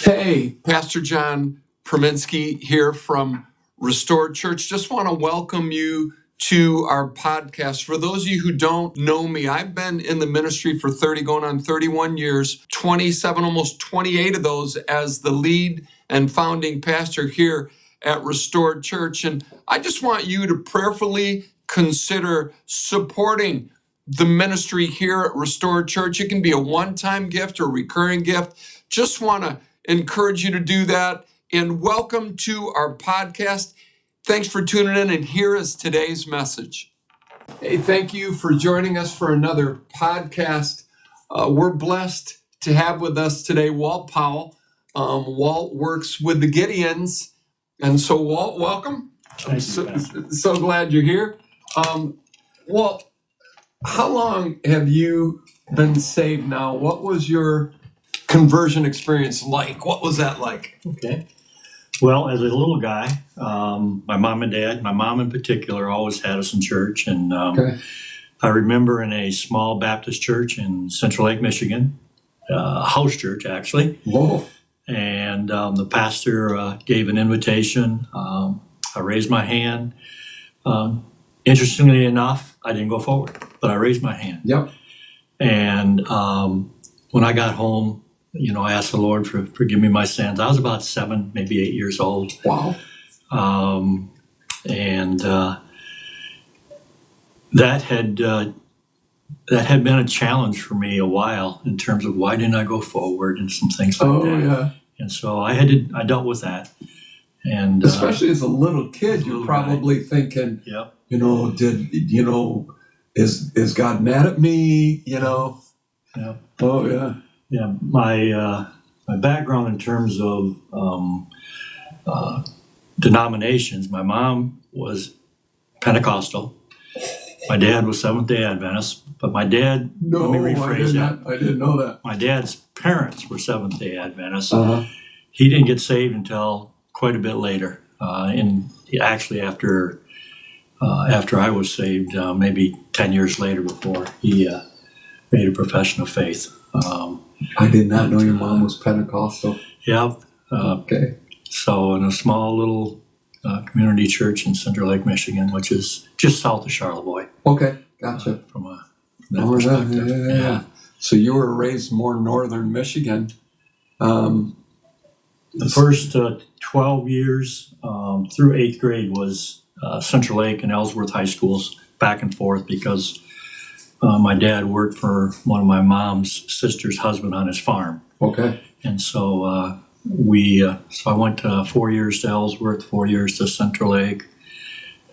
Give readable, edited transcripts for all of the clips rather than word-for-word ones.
Hey, Pastor John Perminsky here from Restored Church. Just want to welcome you to our podcast. For those of you who don't know me, I've been in the ministry for 30, going on 31 years, 27, almost 28 of those as the lead and founding pastor here at Restored Church. And I just want you to prayerfully consider supporting the ministry here at Restored Church. It can be a one-time gift or recurring gift. Just want to encourage you to do that. And welcome to our podcast. Thanks for tuning in, and here is today's message. Hey, thank you for joining us for another podcast. We're blessed to have with us today Walt Powell. Walt works with the Gideons. And so, Walt, welcome. I'm so glad you're here. Walt, how long have you been saved now? What was your conversion experience like? What was that like? Okay. Well, as a little guy, my mom and dad, my mom in particular, always had us in church. And I remember in a small Baptist church in Central Lake, Michigan, a house church actually. Whoa. And the pastor gave an invitation. I raised my hand. Interestingly enough, I didn't go forward, but I raised my hand. Yep. And when I got home, I asked the Lord for forgive me my sins. I was about 7, maybe 8 years old. Wow. And that had been a challenge for me a while in terms of why didn't I go forward and some things like that. Yeah. And so I dealt with that. And especially as a little kid, you're probably thinking, yep. Is God mad at me? Yep. Oh yeah. Yeah, my background in terms of denominations, my mom was Pentecostal. My dad was Seventh-day Adventist, but my dad, let me rephrase that. I didn't know that. My dad's parents were Seventh-day Adventists. Uh-huh. He didn't get saved until quite a bit later, and actually after I was saved, maybe 10 years later before he made a profession of faith. I did not know your mom was Pentecostal. Yep. Okay. So in a small little community church in Central Lake, Michigan, which is just south of Charlevoix. Okay, gotcha. From that perspective. Yeah. So you were raised more northern Michigan. The first 12 years through 8th grade was Central Lake and Ellsworth high schools, back and forth, because my dad worked for one of my mom's sister's husband on his farm. Okay. And so I went 4 years to Ellsworth, 4 years to Central Lake,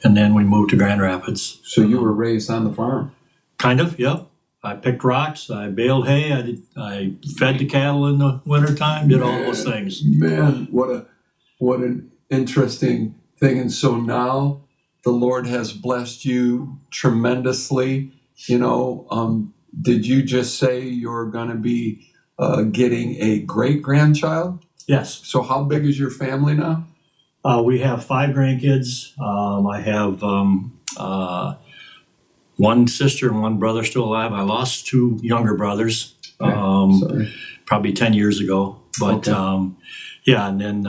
and then we moved to Grand Rapids. So you were raised on the farm? Kind of, yep. I picked rocks, I baled hay, I fed the cattle in the wintertime, did all those things. Man, what an interesting thing. And so now the Lord has blessed you tremendously. Did you just say you're going to be getting a great-grandchild? Yes. So how big is your family now? We have 5 grandkids. I have one sister and one brother still alive. I lost 2 younger brothers probably 10 years ago. But and then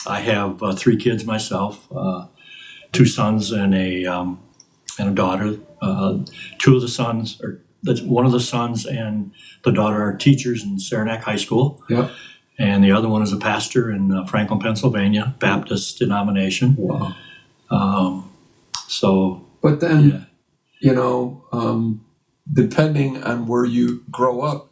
I have 3 kids myself, 2 sons and a daughter. 2 of the sons, or one of the sons and the daughter, are teachers in Saranac High School. Yep. And the other one is a pastor in Franklin, Pennsylvania, Baptist denomination. Wow. But then, depending on where you grow up,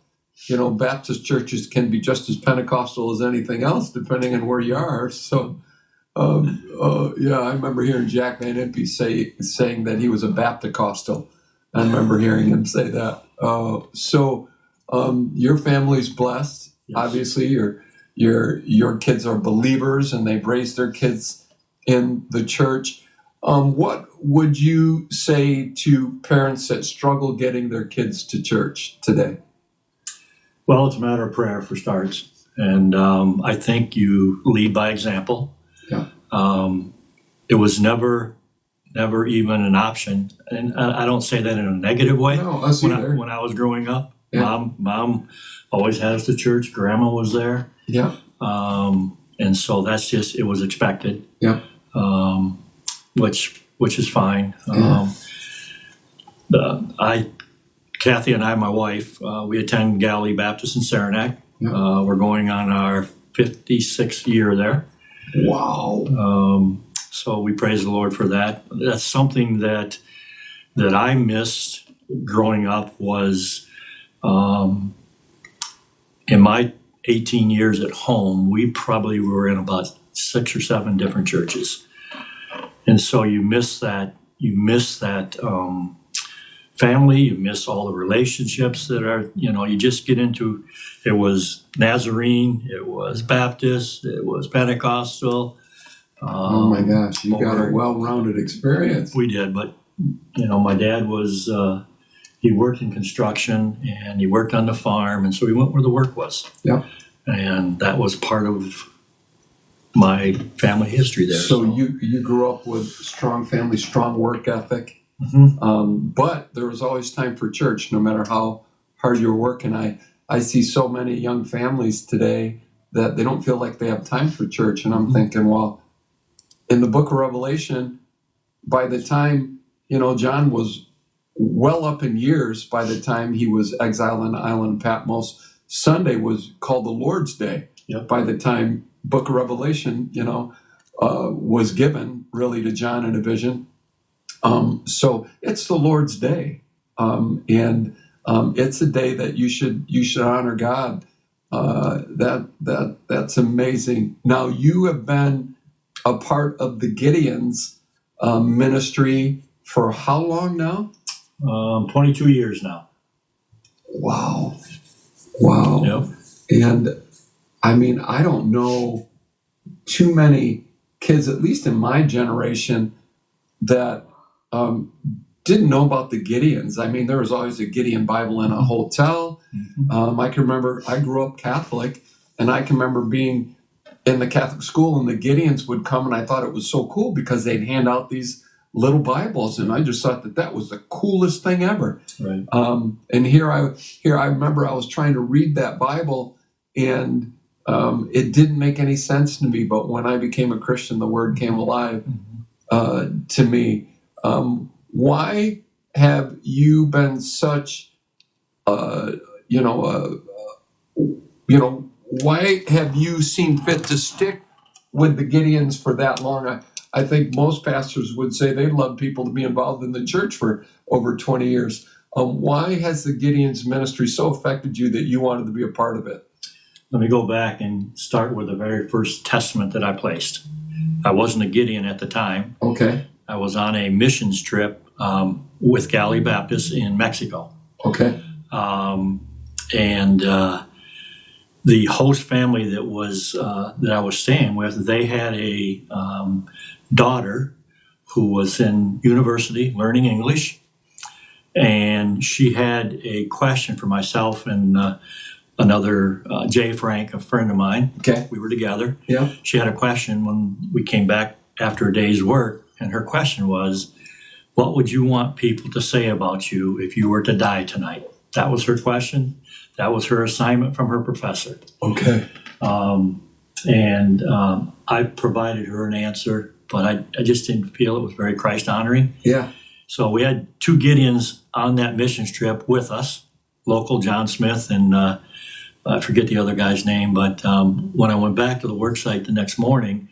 Baptist churches can be just as Pentecostal as anything else, depending on where you are. So, I remember hearing Jack Van Impe saying that he was a Baptist-costal. I remember hearing him say that. Your family's blessed. Yes. Obviously, your kids are believers, and they've raised their kids in the church. What would you say to parents that struggle getting their kids to church today? Well, it's a matter of prayer for starts. And I think you lead by example. Yeah. It was never even an option. And I don't say that in a negative way. No, us either. When I was growing up, Yeah. Mom always had us to church. Grandma was there. Yeah. And so that's just, it was expected. Yeah. Which is fine. Kathy and I, my wife, we attend Galilee Baptist in Saranac. Yeah. We're going on our 56th year there. Wow. So we praise the Lord for that. That's something that I missed growing up was, in my 18 years at home, we probably were in about 6 or 7 different churches. And so you miss that family, you miss all the relationships that are, you just get into. It was Nazarene, it was Baptist, it was Pentecostal. Oh my gosh, you got a well-rounded experience. We did, but my dad was, he worked in construction and he worked on the farm, and so he went where the work was. Yeah. And that was part of my family history there. So you grew up with strong family, strong work ethic, but there was always time for church, no matter how hard you were working. I see so many young families today that they don't feel like they have time for church, and I'm thinking, well, in the book of Revelation, by the time, John was well up in years, by the time he was exiled on the island of Patmos, Sunday was called the Lord's Day. Yep. By the time book of Revelation, was given really to John in a vision. So it's the Lord's Day. And it's a day that you should honor God. That's amazing. Now you have been a part of the Gideons ministry for how long now? 22 years now. Wow. Yep. And I mean, I don't know too many kids, at least in my generation, that didn't know about the Gideons. I mean, there was always a Gideon Bible in a hotel. I can remember, I grew up Catholic, and I can remember being in the Catholic school, and the Gideons would come, and I thought it was so cool because they'd hand out these little Bibles, and I just thought that was the coolest thing ever. Right. And here I remember I was trying to read that Bible, and it didn't make any sense to me. But when I became a Christian, the Word came alive to me. Why have you been such, why have you seen fit to stick with the Gideons for that long? I think most pastors would say they'd love people to be involved in the church for over 20 years. Why has the Gideons ministry so affected you that you wanted to be a part of it? Let me go back and start with the very first testament that I placed. I wasn't a Gideon at the time. Okay. I was on a missions trip with Galilee Baptist in Mexico. Okay. And the host family that I was staying with, they had a daughter who was in university learning English, and she had a question for myself and another Jay Frank, a friend of mine. Okay. We were together. Yeah. She had a question when we came back after a day's work, and her question was, what would you want people to say about you if you were to die tonight? That was her question. That was her assignment from her professor. Okay. I provided her an answer, but I just didn't feel it was very Christ-honoring. Yeah. So we had 2 Gideons on that missions trip with us, local John Smith and I forget the other guy's name, but when I went back to the work site the next morning,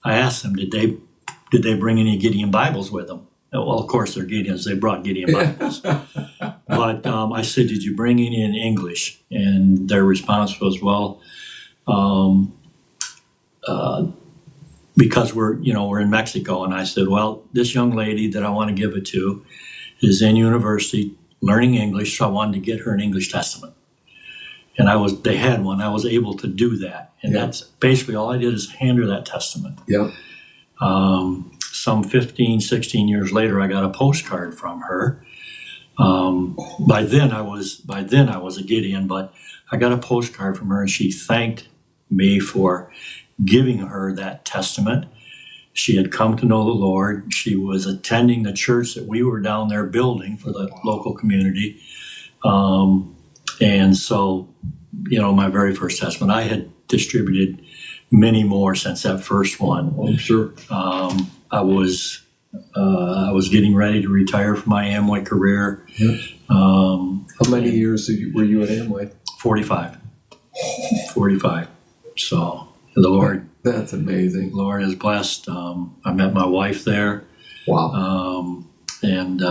I asked them, did they bring any Gideon Bibles with them? Well, of course they're Gideons. They brought Gideon Bibles. But I said, did you bring any in English? And their response was, well, because we're in Mexico. And I said, well, this young lady that I want to give it to is in university learning English, so I wanted to get her an English Testament. And they had one. I was able to do that. And that's basically all I did is hand her that Testament. Yeah. Some 15, 16 years later, I got a postcard from her. By then I was a Gideon, but I got a postcard from her, and she thanked me for giving her that testament. She had come to know the Lord. She was attending the church that we were down there building for the local community. And so my very first testament. I had distributed many more since that first one. I'm sure. I was getting ready to retire from my Amway career. Yeah. How many years were you at Amway? 45. 45. So the Lord. That's amazing. Lord is blessed. I met my wife there. Wow. And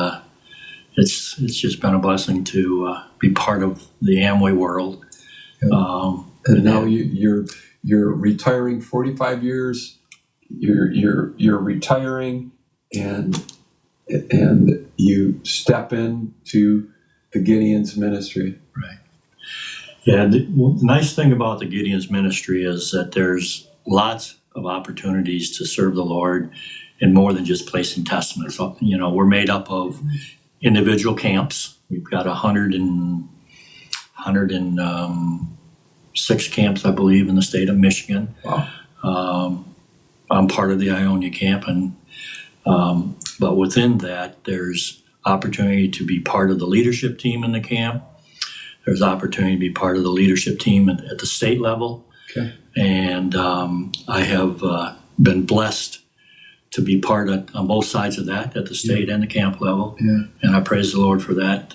it's just been a blessing to be part of the Amway world. Yeah. And now you're retiring 45 years. You're retiring, and you step into the Gideons ministry. Right. Yeah. The nice thing about the Gideons ministry is that there's lots of opportunities to serve the Lord, and more than just placing testaments. We're made up of individual camps. We've got 106 camps, I believe, in the state of Michigan. Wow. I'm part of the Ionia camp, and but within that, there's opportunity to be part of the leadership team in the camp. There's opportunity to be part of the leadership team at the state level. Okay. And I have been blessed to be part on both sides of that, at the state and the camp level. Yeah. And I praise the Lord for that.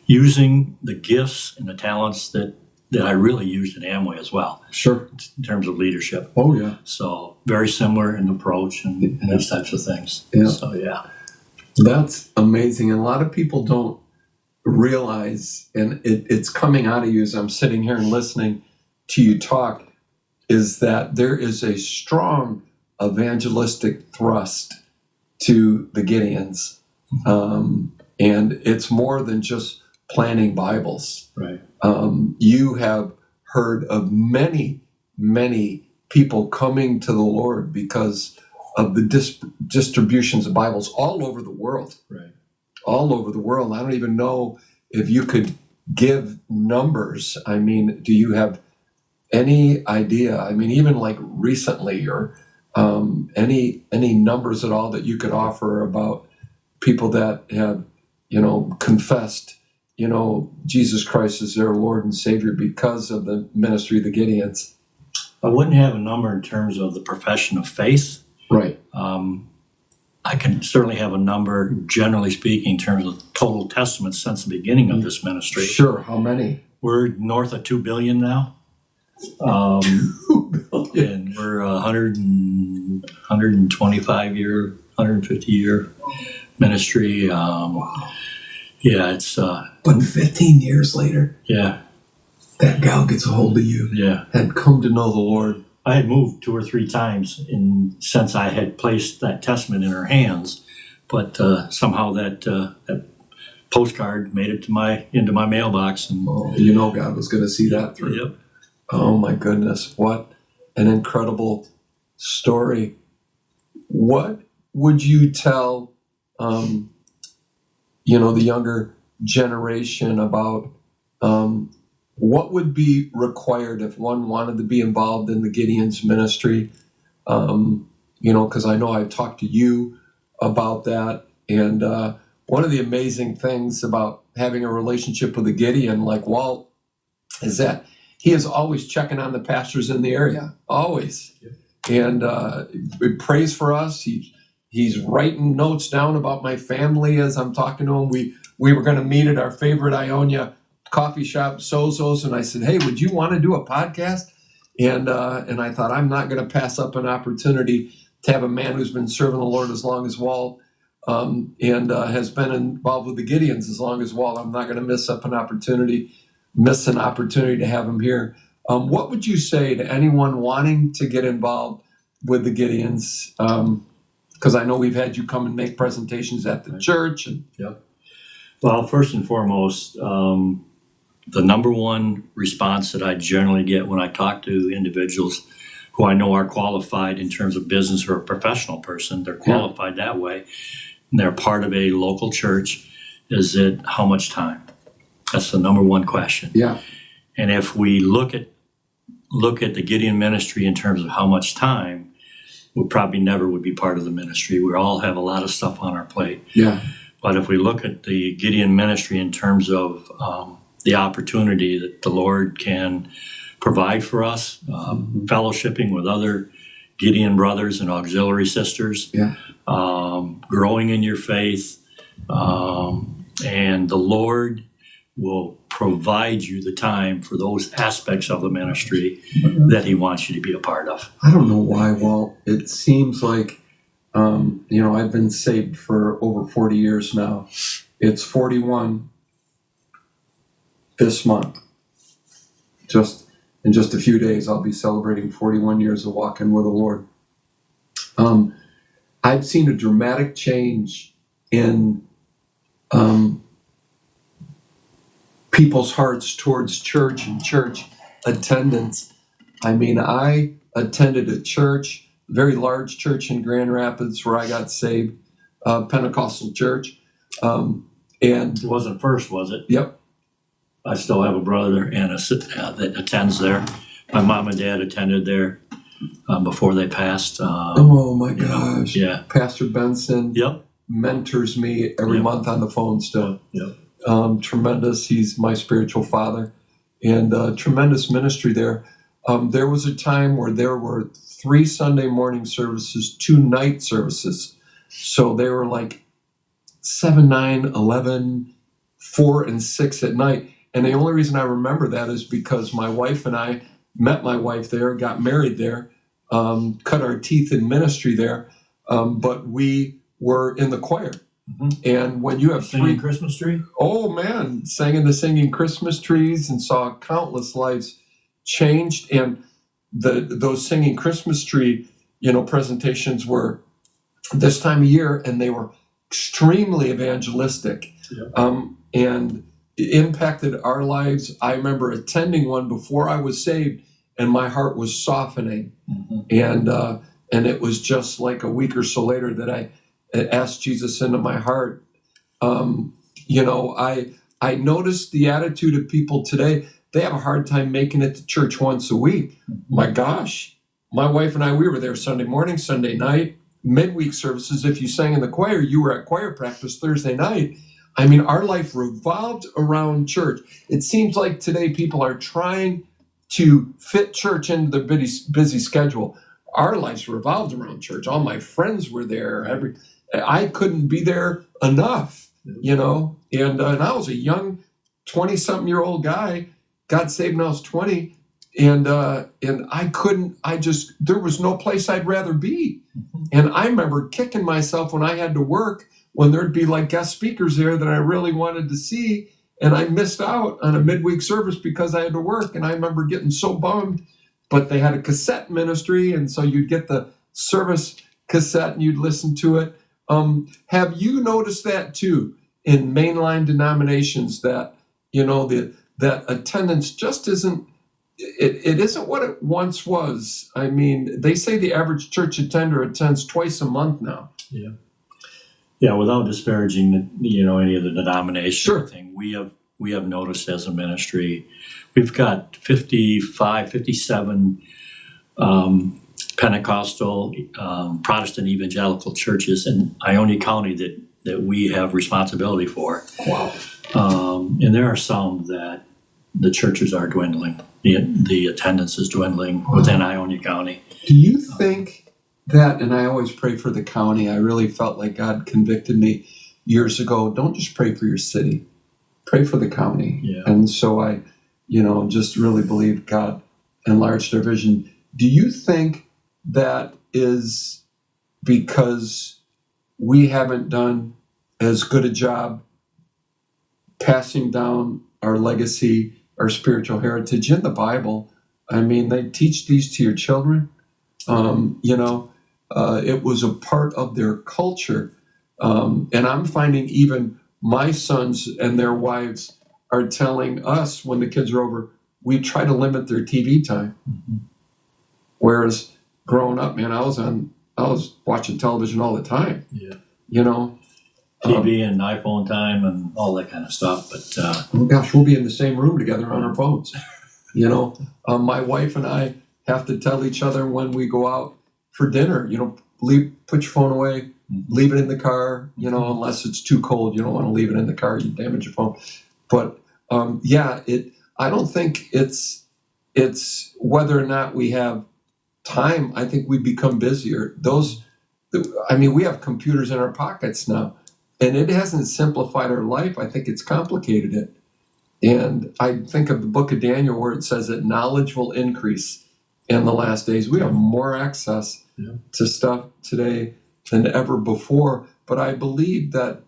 Using the gifts and the talents that I really used in Amway as well. Sure. In terms of leadership. Oh, yeah. So very similar in approach and those types of things. Yeah. So, yeah. That's amazing. And a lot of people don't realize, and it's coming out of you as I'm sitting here and listening to you talk, is that there is a strong evangelistic thrust to the Gideons. And it's more than just planting Bibles. Right. You have heard of many, many people coming to the Lord because of the distributions of Bibles all over the world. Right. All over the world. I don't even know if you could give numbers. I mean, do you have any idea? I mean, even like recently, or any numbers at all that you could offer about people that have, confessed, Jesus Christ is their Lord and Savior because of the ministry of the Gideons? I wouldn't have a number in terms of the profession of faith. Right. I can certainly have a number, generally speaking, in terms of total testaments since the beginning of this ministry. Sure. How many? We're north of 2 billion now. 2 billion. And we're 125 year, 150 year ministry. Yeah, it's. But 15 years later, yeah, that gal gets a hold of you. Yeah. Had come to know the Lord. I had moved 2 or 3 times since I had placed that testament in her hands, but somehow that postcard made it into my mailbox, and God was going to see that through. Yep. Oh my goodness, what an incredible story. What would you tell the younger generation about what would be required if one wanted to be involved in the Gideons ministry? Because I know I've talked to you about that. And one of the amazing things about having a relationship with a Gideon like Walt is that he is always checking on the pastors in the area, always. And he prays for us. He's writing notes down about my family as I'm talking to him. We were going to meet at our favorite Ionia coffee shop, Sozo's, and I said, "Hey, would you want to do a podcast?" And I thought, I'm not going to pass up an opportunity to have a man who's been serving the Lord as long as Walt, and has been involved with the Gideons as long as Walt. I'm not going to miss an opportunity to have him here. What would you say to anyone wanting to get involved with the Gideons? Because I know we've had you come and make presentations at the church. And Yep. Well, first and foremost, the number one response that I generally get when I talk to individuals who I know are qualified in terms of business or a professional person, they're qualified that way, and they're part of a local church, is it how much time? That's the number one question. Yeah. And if we look at the Gideon ministry in terms of how much time, we probably never would be part of the ministry. We all have a lot of stuff on our plate. Yeah. But if we look at the Gideon ministry in terms of the opportunity that the Lord can provide for us, fellowshipping with other Gideon brothers and auxiliary sisters, growing in your faith, and the Lord will provide you the time for those aspects of the ministry that he wants you to be a part of. I don't know why, Walt. It seems like, I've been saved for over 40 years now. It's 41 this month. In just a few days, I'll be celebrating 41 years of walking with the Lord. I've seen a dramatic change in people's hearts towards church and church attendance. I mean, I attended a church, a very large church in Grand Rapids where I got saved, Pentecostal church. And it wasn't First, was it? Yep. I still have a brother and that attends there. My mom and dad attended there before they passed. Oh my gosh. Yeah. Pastor Benson Yep. mentors me every month on the phone still. Yep. Tremendous. He's my spiritual father, and tremendous ministry there. There was a time where there were 3 Sunday morning services, 2 night services. So they were like 7, 9, 11, 4, and 6 at night. And the only reason I remember that is because my wife and I met my wife there, got married there, cut our teeth in ministry there, but we were in the choir. And when you have singing Christmas tree? Oh man, sang in the singing Christmas trees and saw countless lives changed. And those singing Christmas tree, presentations were this time of year, and they were extremely evangelistic. And it impacted our lives. I remember attending one before I was saved, and my heart was softening. And it was just like a week or so later that I asked Jesus into my heart. I noticed the attitude of people today. They have a hard time making it to church once a week. My gosh, my wife and I, we were there Sunday morning, Sunday night, midweek services. If you sang in the choir, you were at choir practice Thursday night. I mean, our life revolved around church. It seems like today people are trying to fit church into their busy schedule. Our lives revolved around church. All my friends were there. I couldn't be there enough, and I was a young 20-something-year-old guy, got saved when I was 20, and there was no place I'd rather be. And I remember kicking myself when I had to work, when there'd be like guest speakers there that I really wanted to see, and I missed out on a midweek service because I had to work. And I remember getting so bummed, but they had a cassette ministry, and so you'd get the service cassette and you'd listen to it. Have you noticed that too in mainline denominations, that that attendance just isn't what it once was? I mean, they say the average church attender attends twice a month now. Yeah, without disparaging any of the denominations. Sure. Thing, we have noticed as a ministry, we've got 55, 57 Pentecostal, Protestant evangelical churches in Ionia County that we have responsibility for. Wow. And there are some that the churches are dwindling. The attendance is dwindling within Ionia County. Do you think that, and I always pray for the county, I really felt like God convicted me years ago, don't just pray for your city, pray for the county. Yeah. And so I, just really believed God enlarged our vision. Do you think that is because we haven't done as good a job passing down our legacy, our spiritual heritage in the Bible? I mean, they teach these to your children. It was a part of their culture. And I'm finding even my sons and their wives are telling us when the kids are over, we try to limit their TV time. Whereas growing up, man, I was watching television all the time. Yeah. TV and iPhone time and all that kind of stuff. But oh gosh, we'll be in the same room together on our phones. My wife and I have to tell each other when we go out for dinner, put your phone away, leave it in the car, unless it's too cold. You don't want to leave it in the car, you damage your phone. But I don't think it's whether or not we have time. I think we become busier. We have computers in our pockets now, and it hasn't simplified our life. I think it's complicated it. And I think of the book of Daniel where it says that knowledge will increase in the last days. We have more access to stuff today than ever before. But I believe that,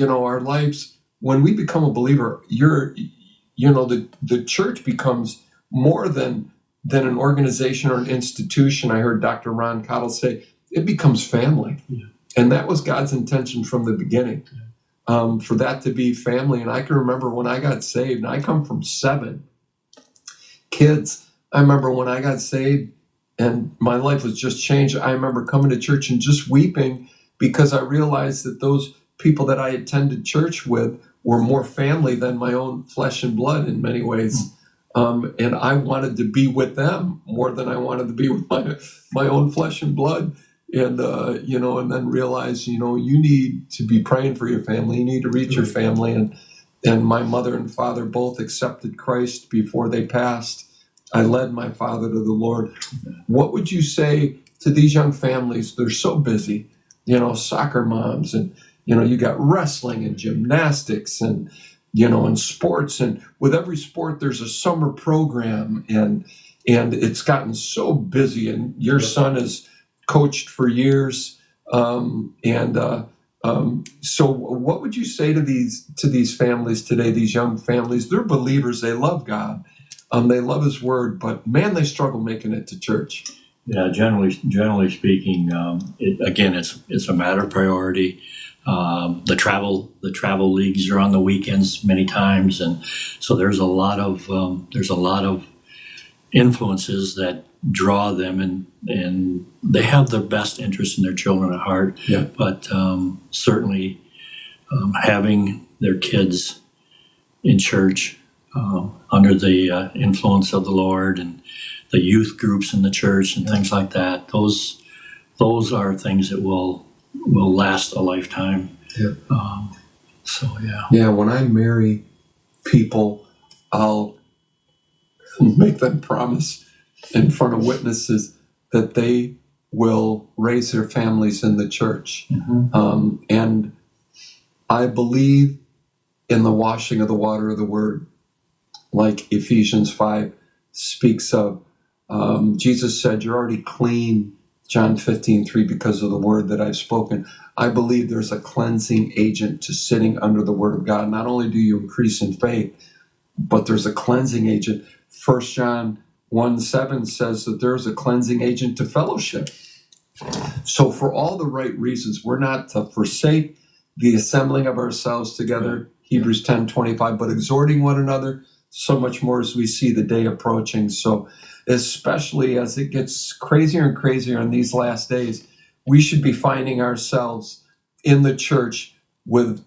our lives, when we become a believer, the church becomes more than an organization or an institution. I heard Dr. Ron Cottle say, it becomes family. Yeah. And that was God's intention from the beginning, for that to be family. And I can remember when I got saved, and I come from 7 kids. I remember when I got saved and my life was just changed. I remember coming to church and just weeping because I realized that those people that I attended church with were more family than my own flesh and blood in many ways. And I wanted to be with them more than I wanted to be with my own flesh and blood. And, and then realize, you need to be praying for your family. You need to reach your family. And my mother and father both accepted Christ before they passed. I led my father to the Lord. What would you say to these young families? They're so busy, soccer moms, and, you got wrestling and gymnastics and, and sports. And with every sport, there's a summer program, and it's gotten so busy. And your son is coached for years. So what would you say to these families today, these young families? They're believers. They love God. They love his word, but man, they struggle making it to church. Yeah, generally speaking, it's a matter of priority. The travel leagues are on the weekends many times, and so there's a lot of influences that draw them, and they have their best interest in their children at heart. Yeah. But certainly having their kids in church under the influence of the Lord, and the youth groups in the church and things like that, those are things that will last a lifetime. Yeah. Yeah, when I marry people, I'll make them promise in front of witnesses that they will raise their families in the church. Mm-hmm. And I believe in the washing of the water of the word, like Ephesians 5 speaks of. Jesus said, you're already clean, John 15:3, because of the word that I've spoken. I believe there's a cleansing agent to sitting under the word of God. Not only do you increase in faith, but there's a cleansing agent. 1 John 1:7 says that there's a cleansing agent to fellowship. So for all the right reasons, we're not to forsake the assembling of ourselves together, Hebrews 10:25, but exhorting one another, so much more as we see the day approaching. So especially as it gets crazier and crazier in these last days, we should be finding ourselves in the church with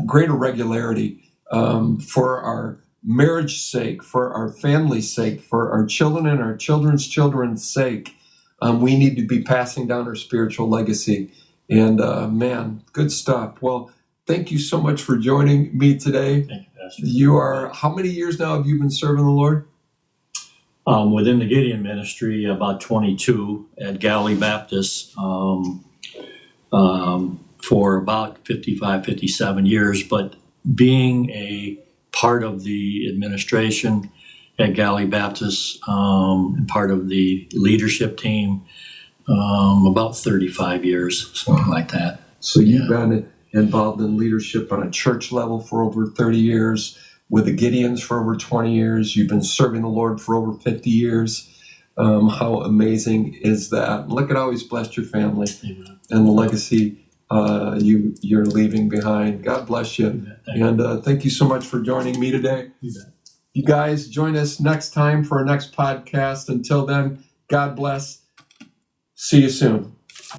greater regularity, for our marriage sake, for our family's sake, for our children and our children's children's sake. We need to be passing down our spiritual legacy. And man, good stuff. Well, thank you so much for joining me today. Thank you, Pastor. You are, how many years now have you been serving the Lord? Within the Gideon ministry, about 22 at Galilee Baptist, for about 55, 57 years. But being a part of the administration at Galilee Baptist, and part of the leadership team, about 35 years, something like that. So you've been involved in leadership on a church level for over 30 years, with the Gideons for over 20 years. You've been serving the Lord for over 50 years. How amazing is that? Look at how he's blessed your family. Amen. And the legacy you're leaving behind. God bless you. And thank you so much for joining me today. You guys join us next time for our next podcast. Until then, God bless. See you soon.